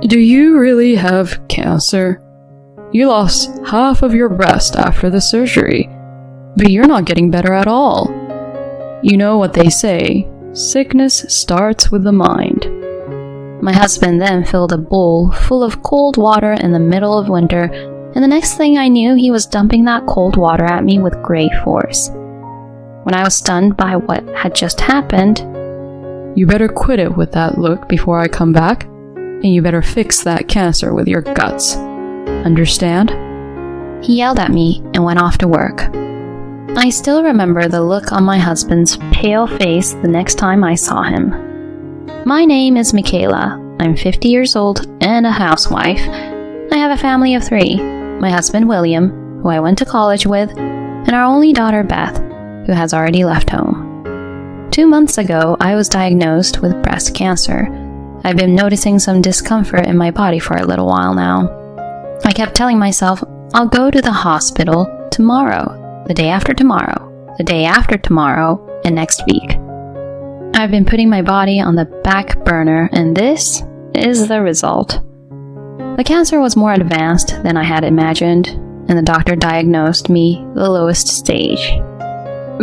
Do you really have cancer? You lost half of your breast after the surgery, but you're not getting better at all. You know what they say, sickness starts with the mind. My husband then filled a bowl full of cold water in the middle of winter, and the next thing I knew, he was dumping that cold water at me with great force. When I was stunned by what had just happened, You better quit it with that look before I come back, and you better fix that cancer with your guts. Understand? he yelled at me and went off to work. I still remember the look on my husband's pale face the next time I saw him. My name is Michaela. I'm 50 years old and a housewife. I have a family of 3. My husband William, who I went to college with, and our only daughter Beth, who has already left home. 2 months ago, I was diagnosed with breast cancer. I've been noticing some discomfort in my body for a little while now. I kept telling myself, I'll go to the hospital tomorrow, the day after tomorrow, the day after tomorrow, and next week. I've been putting my body on the back burner, and this is the result. The cancer was more advanced than I had imagined, and the doctor diagnosed me the lowest stage.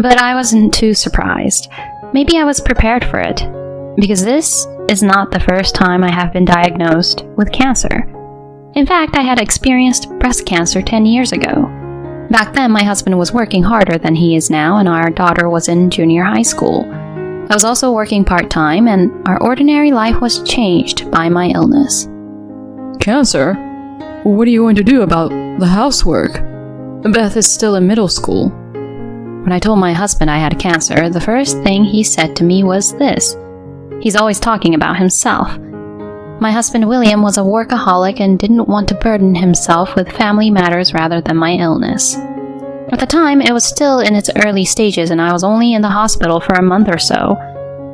But I wasn't too surprised. Maybe I was prepared for it, because this is not the first time I have been diagnosed with cancer. In fact, I had experienced breast cancer 10 years ago. Back then, my husband was working harder than he is now, and our daughter was in junior high school. I was also working part-time, and our ordinary life was changed by my illness. Cancer? What are you going to do about the housework? Beth is still in middle school. When I told my husband I had cancer, the first thing he said to me was this. He's always talking about himself. My husband William was a workaholic and didn't want to burden himself with family matters rather than my illness. At the time, it was still in its early stages and I was only in the hospital for a month or so.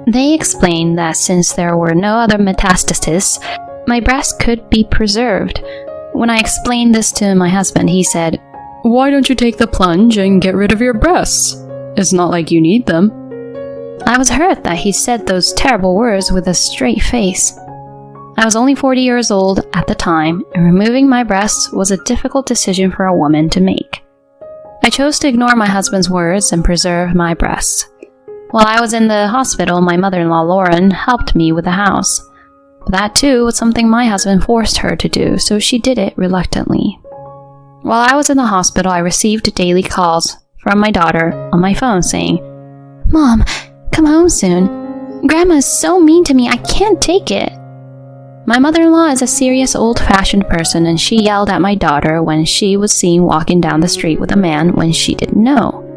They explained that since there were no other metastases, my breast could be preserved. When I explained this to my husband, he said, Why don't you take the plunge and get rid of your breasts? It's not like you need them. I was hurt that he said those terrible words with a straight face. I was only 40 years old at the time, and removing my breasts was a difficult decision for a woman to make. I chose to ignore my husband's words and preserve my breasts. While I was in the hospital, my mother-in-law Lauren helped me with the house. But that too was something my husband forced her to do, so she did it reluctantly. While I was in the hospital, I received daily calls from my daughter on my phone saying, Mom, come home soon. Grandma is so mean to me, I can't take it. My mother-in-law is a serious old-fashioned person, and she yelled at my daughter when she was seen walking down the street with a man when she didn't know.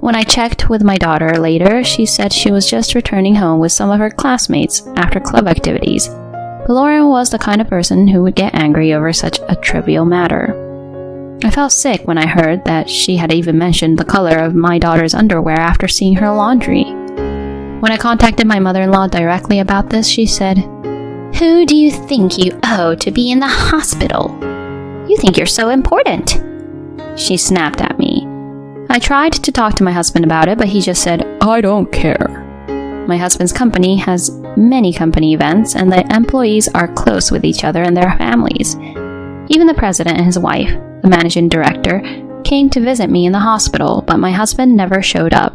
When I checked with my daughter later, she said she was just returning home with some of her classmates after club activities. But Lauren was the kind of person who would get angry over such a trivial matter. I felt sick when I heard that she had even mentioned the color of my daughter's underwear after seeing her laundry. When I contacted my mother-in-law directly about this, she said, Who do you think you owe to be in the hospital? You think you're so important. She snapped at me. I tried to talk to my husband about it, but he just said, I don't care. My husband's company has many company events, and the employees are close with each other and their families. Even the president and his wife, the managing director, came to visit me in the hospital, but my husband never showed up.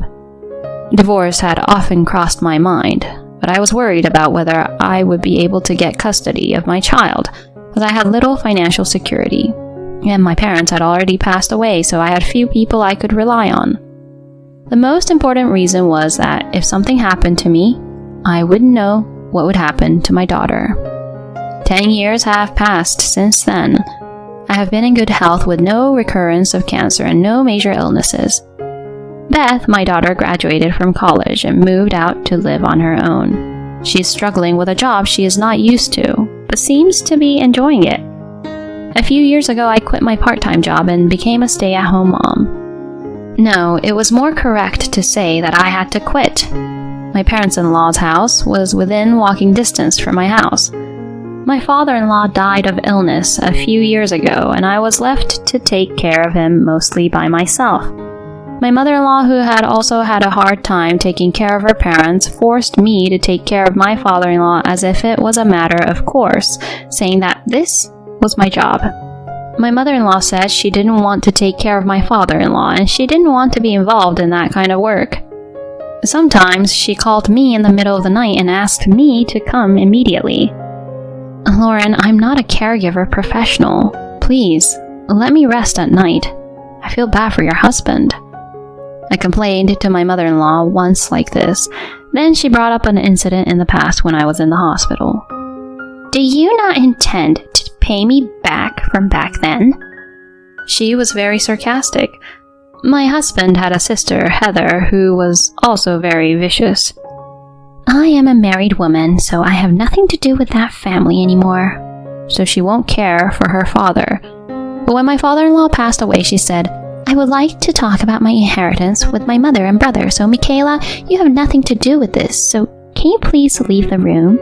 Divorce had often crossed my mind, but I was worried about whether I would be able to get custody of my child, as I had little financial security, and my parents had already passed away, so I had few people I could rely on. The most important reason was that if something happened to me, I wouldn't know what would happen to my daughter. 10 years have passed since then. I have been in good health with no recurrence of cancer and no major illnesses. Beth, my daughter, graduated from college and moved out to live on her own. She is struggling with a job she is not used to, but seems to be enjoying it. A few years ago, I quit my part-time job and became a stay-at-home mom. No, it was more correct to say that I had to quit. My parents-in-law's house was within walking distance from my house. My father-in-law died of illness a few years ago, and I was left to take care of him mostly by myself. My mother-in-law, who had also had a hard time taking care of her parents, forced me to take care of my father-in-law as if it was a matter of course, saying that this was my job. My mother-in-law said she didn't want to take care of my father-in-law, and she didn't want to be involved in that kind of work. Sometimes she called me in the middle of the night and asked me to come immediately. Lauren, I'm not a caregiver professional. Please, let me rest at night. I feel bad for your husband. I complained to my mother-in-law once like this. Then she brought up an incident in the past when I was in the hospital. Do you not intend to pay me back from back then? She was very sarcastic. My husband had a sister, Heather, who was also very vicious. I am a married woman, so I have nothing to do with that family anymore. So she won't care for her father. But when my father-in-law passed away, she said, I would like to talk about my inheritance with my mother and brother, so Michaela, you have nothing to do with this, so can you please leave the room?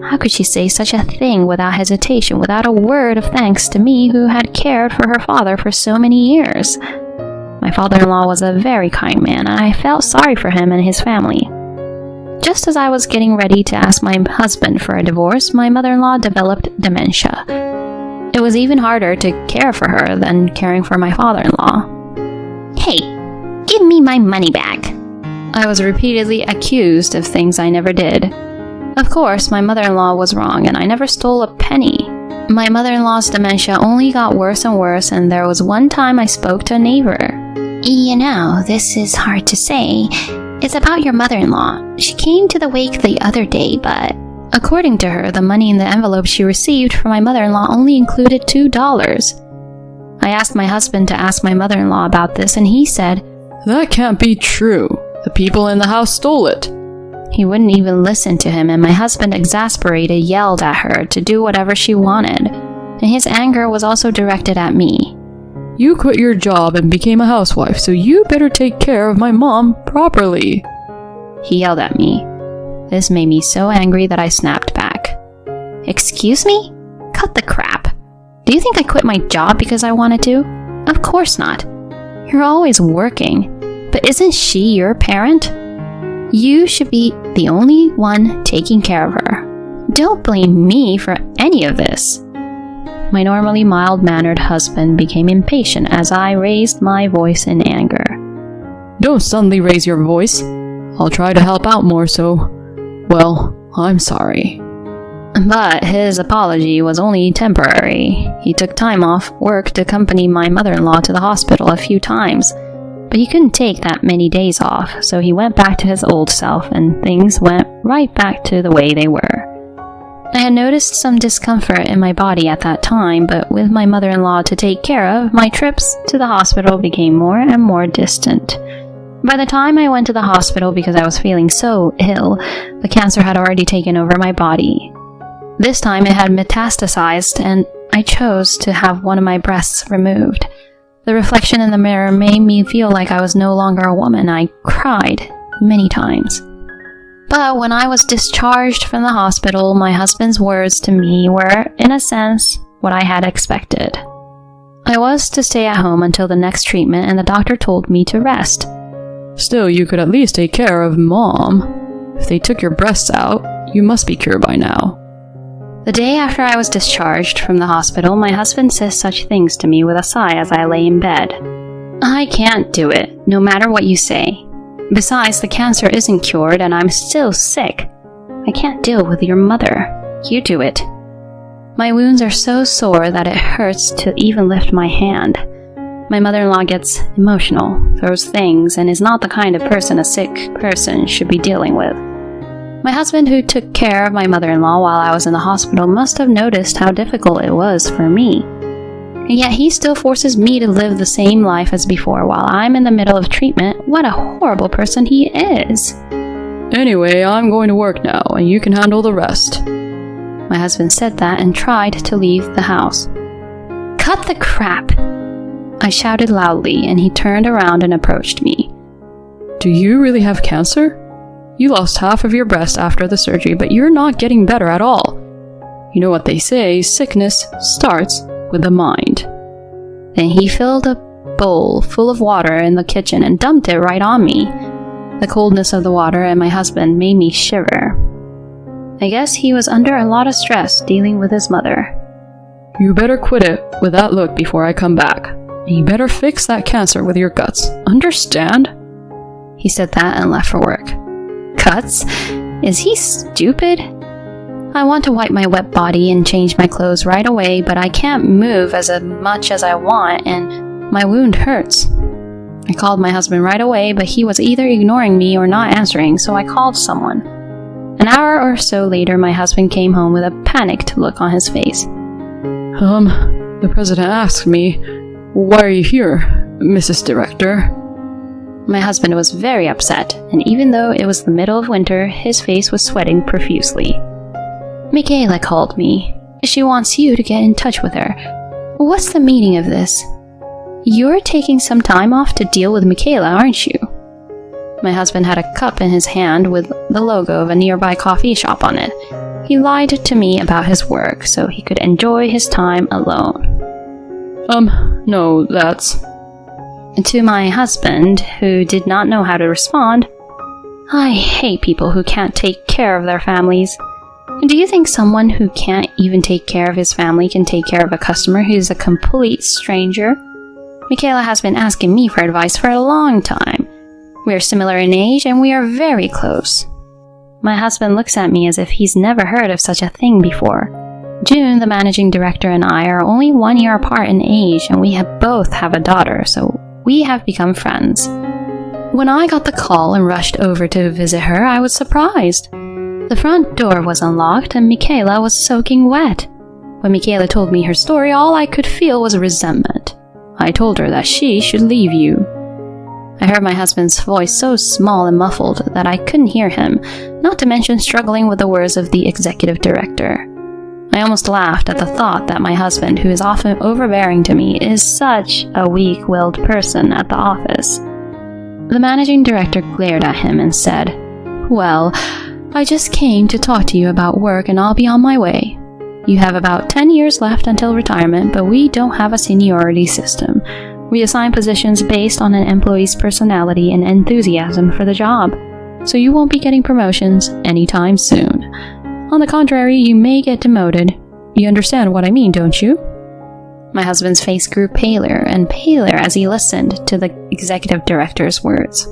How could she say such a thing without hesitation, without a word of thanks to me who had cared for her father for so many years? My father-in-law was a very kind man, and I felt sorry for him and his family. Just as I was getting ready to ask my husband for a divorce, my mother-in-law developed dementia. It was even harder to care for her than caring for my father-in-law. Hey, give me my money back. I was repeatedly accused of things I never did. Of course, my mother-in-law was wrong, and I never stole a penny. My mother-in-law's dementia only got worse and worse, and there was one time I spoke to a neighbor. You know, this is hard to say. It's about your mother-in-law. She came to the wake the other day, but... According to her, the money in the envelope she received from my mother-in-law only included $2. I asked my husband to ask my mother-in-law about this, and he said, That can't be true. The people in the house stole it. He wouldn't even listen to him, and my husband, exasperated, yelled at her to do whatever she wanted, and his anger was also directed at me. You quit your job and became a housewife, so you better take care of my mom properly. He yelled at me. This made me so angry that I snapped back. Excuse me? Cut the crap. Do you think I quit my job because I wanted to? Of course not. You're always working. But isn't she your parent? You should be the only one taking care of her. Don't blame me for any of this. My normally mild-mannered husband became impatient as I raised my voice in anger. Don't suddenly raise your voice. I'll try to help out more, well, I'm sorry. But his apology was only temporary. He took time off work to accompany my mother-in-law to the hospital a few times. But he couldn't take that many days off, so he went back to his old self, and things went right back to the way they were. I had noticed some discomfort in my body at that time, but with my mother-in-law to take care of, my trips to the hospital became more and more distant. By the time I went to the hospital because I was feeling so ill, the cancer had already taken over my body. This time it had metastasized, and I chose to have one of my breasts removed. The reflection in the mirror made me feel like I was no longer a woman. I cried many times. But when I was discharged from the hospital, my husband's words to me were, in a sense, what I had expected. I was to stay at home until the next treatment, and the doctor told me to rest. Still, you could at least take care of Mom. If they took your breasts out, you must be cured by now. The day after I was discharged from the hospital, my husband says such things to me with a sigh as I lay in bed. I can't do it, no matter what you say. Besides, the cancer isn't cured and I'm still sick. I can't deal with your mother. You do it. My wounds are so sore that it hurts to even lift my hand. My mother-in-law gets emotional, throws things, and is not the kind of person a sick person should be dealing with. My husband, who took care of my mother-in-law while I was in the hospital, must have noticed how difficult it was for me. And yet he still forces me to live the same life as before while I'm in the middle of treatment. What a horrible person he is. Anyway, I'm going to work now, and you can handle the rest. My husband said that and tried to leave the house. Cut the crap! I shouted loudly, and he turned around and approached me. Do you really have cancer? You lost half of your breast after the surgery, but you're not getting better at all. You know what they say, sickness starts with the mind. Then he filled a bowl full of water in the kitchen and dumped it right on me. The coldness of the water and my husband made me shiver. I guess he was under a lot of stress dealing with his mother. You better quit it with that look before I come back. And you better fix that cancer with your guts. Understand? He said that and left for work. Guts? Is he stupid? I want to wipe my wet body and change my clothes right away, but I can't move as much as I want, and my wound hurts. I called my husband right away, but he was either ignoring me or not answering, so I called someone. An hour or so later, my husband came home with a panicked look on his face. The president asked me, "Why are you here, Mrs. Director?" My husband was very upset, and even though it was the middle of winter, his face was sweating profusely. Michaela called me. She wants you to get in touch with her. What's the meaning of this? You're taking some time off to deal with Michaela, aren't you? My husband had a cup in his hand with the logo of a nearby coffee shop on it. He lied to me about his work so he could enjoy his time alone. No, that's... To my husband, who did not know how to respond, I hate people who can't take care of their families. Do you think someone who can't even take care of his family can take care of a customer who is a complete stranger? Michaela has been asking me for advice for a long time. We are similar in age and we are very close. My husband looks at me as if he's never heard of such a thing before. June, the managing director, and I are only 1 year apart in age, and we both have a daughter, so we have become friends. When I got the call and rushed over to visit her, I was surprised. The front door was unlocked and Michaela was soaking wet. When Michaela told me her story, all I could feel was resentment. I told her that she should leave you. I heard my husband's voice so small and muffled that I couldn't hear him, not to mention struggling with the words of the executive director. I almost laughed at the thought that my husband, who is often overbearing to me, is such a weak-willed person at the office. The managing director glared at him and said, "Well, I just came to talk to you about work and I'll be on my way. You have about 10 years left until retirement, but we don't have a seniority system. We assign positions based on an employee's personality and enthusiasm for the job, so you won't be getting promotions anytime soon. On the contrary, you may get demoted. You understand what I mean, don't you?" My husband's face grew paler and paler as he listened to the executive director's words.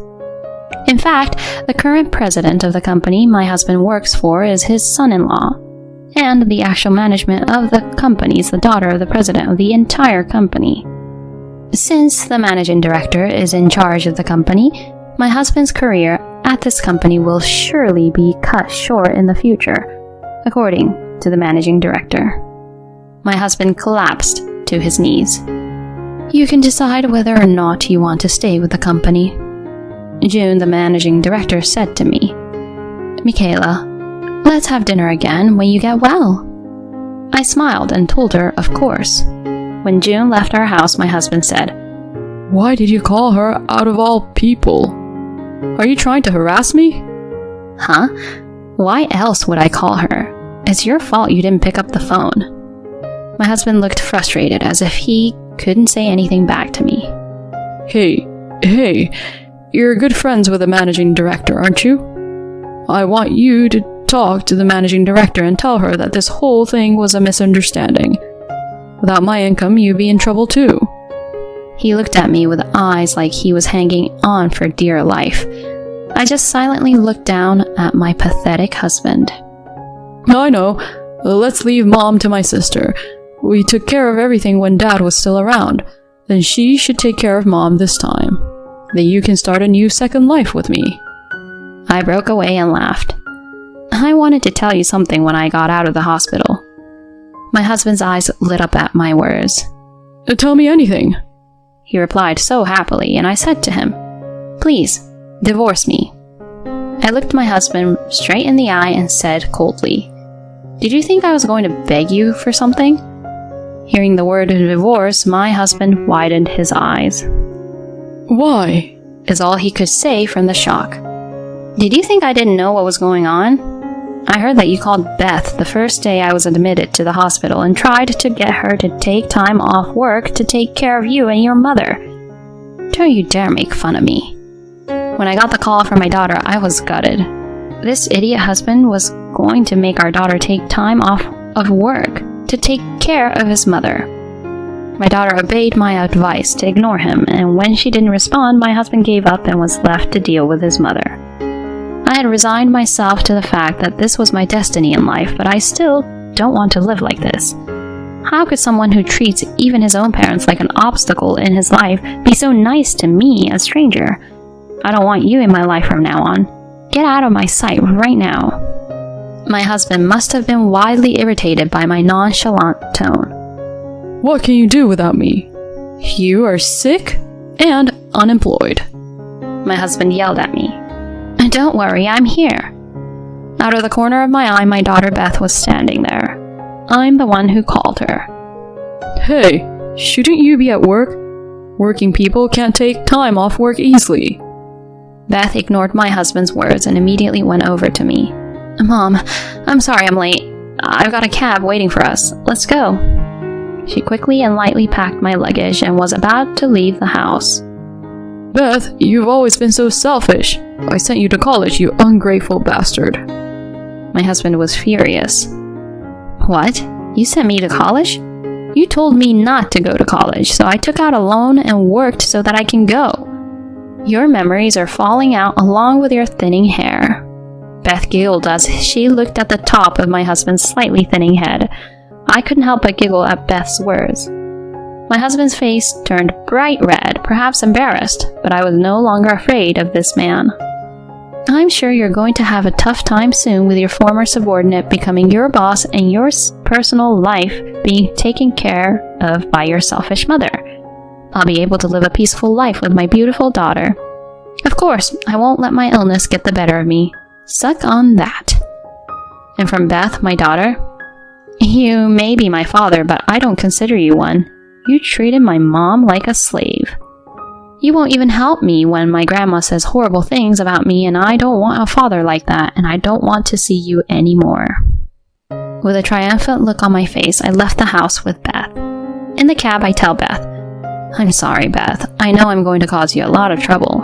In fact, the current president of the company my husband works for is his son-in-law, and the actual management of the company is the daughter of the president of the entire company. Since the managing director is in charge of the company, my husband's career at this company will surely be cut short in the future, according to the managing director. My husband collapsed to his knees. "You can decide whether or not you want to stay with the company," June, the managing director, said to me. "Michaela, let's have dinner again when you get well." I smiled and told her, of course. When June left our house, my husband said, "Why did you call her out of all people? Are you trying to harass me?" "Huh? Why else would I call her? It's your fault you didn't pick up the phone." My husband looked frustrated, as if he couldn't say anything back to me. Hey, you're good friends with the managing director, aren't you? I want you to talk to the managing director and tell her that this whole thing was a misunderstanding. Without my income, you'd be in trouble too." He looked at me with eyes like he was hanging on for dear life. I just silently looked down at my pathetic husband. "I know. Let's leave Mom to my sister. We took care of everything when Dad was still around. Then she should take care of Mom this time. Then you can start a new second life with me." I broke away and laughed. "I wanted to tell you something when I got out of the hospital." My husband's eyes lit up at my words. "Tell me anything," he replied so happily, and I said to him, "Please, divorce me." I looked my husband straight in the eye and said coldly, "Did you think I was going to beg you for something?" Hearing the word divorce, my husband widened his eyes. "Why?" is all he could say from the shock. "Did you think I didn't know what was going on? I heard that you called Beth the first day I was admitted to the hospital and tried to get her to take time off work to take care of you and your mother. Don't you dare make fun of me. When I got the call from my daughter, I was gutted. This idiot husband was going to make our daughter take time off of work to take care of his mother. My daughter obeyed my advice to ignore him, and when she didn't respond, my husband gave up and was left to deal with his mother. I had resigned myself to the fact that this was my destiny in life, but I still don't want to live like this. How could someone who treats even his own parents like an obstacle in his life be so nice to me, a stranger? I don't want you in my life from now on. Get out of my sight right now. My husband must have been widely irritated by my nonchalant tone. What can you do without me? You are sick and unemployed. My husband yelled at me. Don't worry, I'm here. Out of the corner of my eye, my daughter Beth was standing there. I'm the one who called her. Hey, shouldn't you be at work? Working people can't take time off work easily. Beth ignored my husband's words and immediately went over to me. Mom, I'm sorry I'm late. I've got a cab waiting for us. Let's go. She quickly and lightly packed my luggage and was about to leave the house. Beth, you've always been so selfish. I sent you to college, you ungrateful bastard. My husband was furious. What? You sent me to college? You told me not to go to college, so I took out a loan and worked so that I can go. Your memories are falling out along with your thinning hair. Beth giggled as she looked at the top of my husband's slightly thinning head. I couldn't help but giggle at Beth's words. My husband's face turned bright red, perhaps embarrassed, but I was no longer afraid of this man. I'm sure you're going to have a tough time soon with your former subordinate becoming your boss and your personal life being taken care of by your selfish mother. I'll be able to live a peaceful life with my beautiful daughter. Of course, I won't let my illness get the better of me. Suck on that. And from Beth, my daughter, you may be my father, but I don't consider you one. You treated my mom like a slave. You won't even help me when my grandma says horrible things about me, and I don't want a father like that, and I don't want to see you anymore. With a triumphant look on my face, I left the house with Beth. In the cab, I tell Beth, I'm sorry, Beth. I know I'm going to cause you a lot of trouble.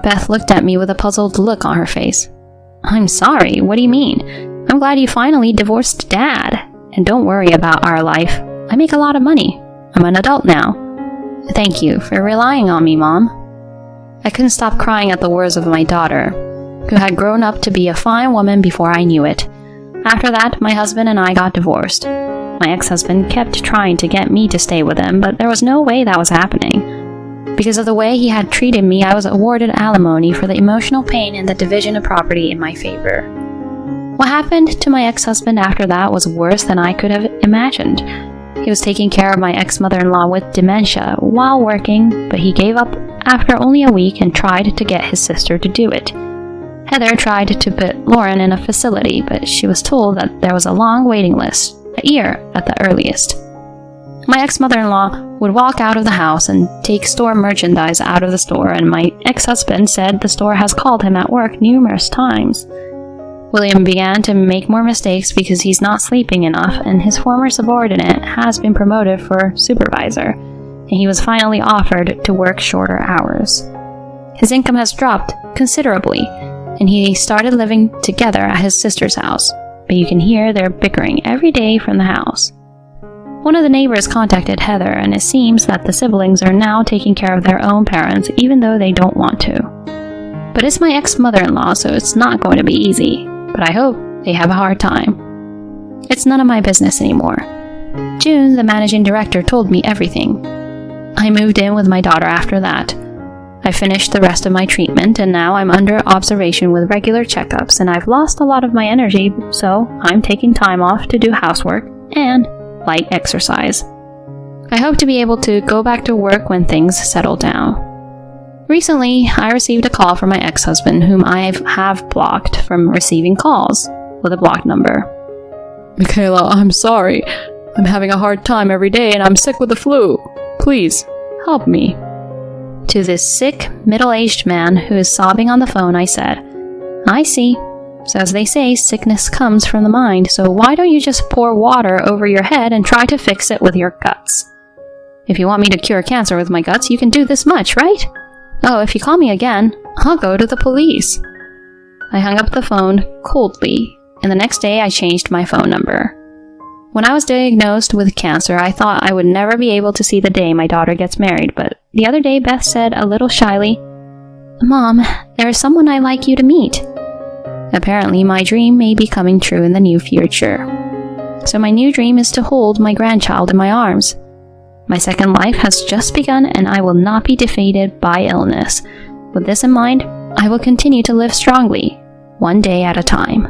Beth looked at me with a puzzled look on her face. I'm sorry? What do you mean? I'm glad you finally divorced Dad. And don't worry about our life. I make a lot of money. I'm an adult now. Thank you for relying on me, Mom. I couldn't stop crying at the words of my daughter, who had grown up to be a fine woman before I knew it. After that, my husband and I got divorced. My ex-husband kept trying to get me to stay with him, but there was no way that was happening. Because of the way he had treated me, I was awarded alimony for the emotional pain and the division of property in my favor. What happened to my ex-husband after that was worse than I could have imagined. He was taking care of my ex-mother-in-law with dementia while working, but he gave up after only a week and tried to get his sister to do it. Heather tried to put Lauren in a facility, but she was told that there was a long waiting list, a year at the earliest. My ex-mother-in-law would walk out of the house and take store merchandise out of the store, and my ex-husband said the store has called him at work numerous times. William began to make more mistakes because he's not sleeping enough, and his former subordinate has been promoted for supervisor, and he was finally offered to work shorter hours. His income has dropped considerably, and he started living together at his sister's house, but you can hear their bickering every day from the house. One of the neighbors contacted Heather, and it seems that the siblings are now taking care of their own parents even though they don't want to. But it's my ex-mother-in-law, so it's not going to be easy. But I hope they have a hard time. It's none of my business anymore. June, the managing director, told me everything. I moved in with my daughter after that. I finished the rest of my treatment, and now I'm under observation with regular checkups, and I've lost a lot of my energy, so I'm taking time off to do housework and light exercise. I hope to be able to go back to work when things settle down. Recently, I received a call from my ex-husband, whom I have blocked from receiving calls with a blocked number. Michaela, I'm sorry. I'm having a hard time every day and I'm sick with the flu. Please, help me. To this sick, middle-aged man who is sobbing on the phone, I said, I see. So as they say, sickness comes from the mind, so why don't you just pour water over your head and try to fix it with your guts? If you want me to cure cancer with my guts, you can do this much, right? Oh, if you call me again, I'll go to the police. I hung up the phone coldly, and the next day I changed my phone number. When I was diagnosed with cancer, I thought I would never be able to see the day my daughter gets married, but the other day Beth said a little shyly, "Mom, there is someone I'd like you to meet." Apparently, my dream may be coming true in the near future. So my new dream is to hold my grandchild in my arms. My second life has just begun, and I will not be defeated by illness. With this in mind, I will continue to live strongly, one day at a time.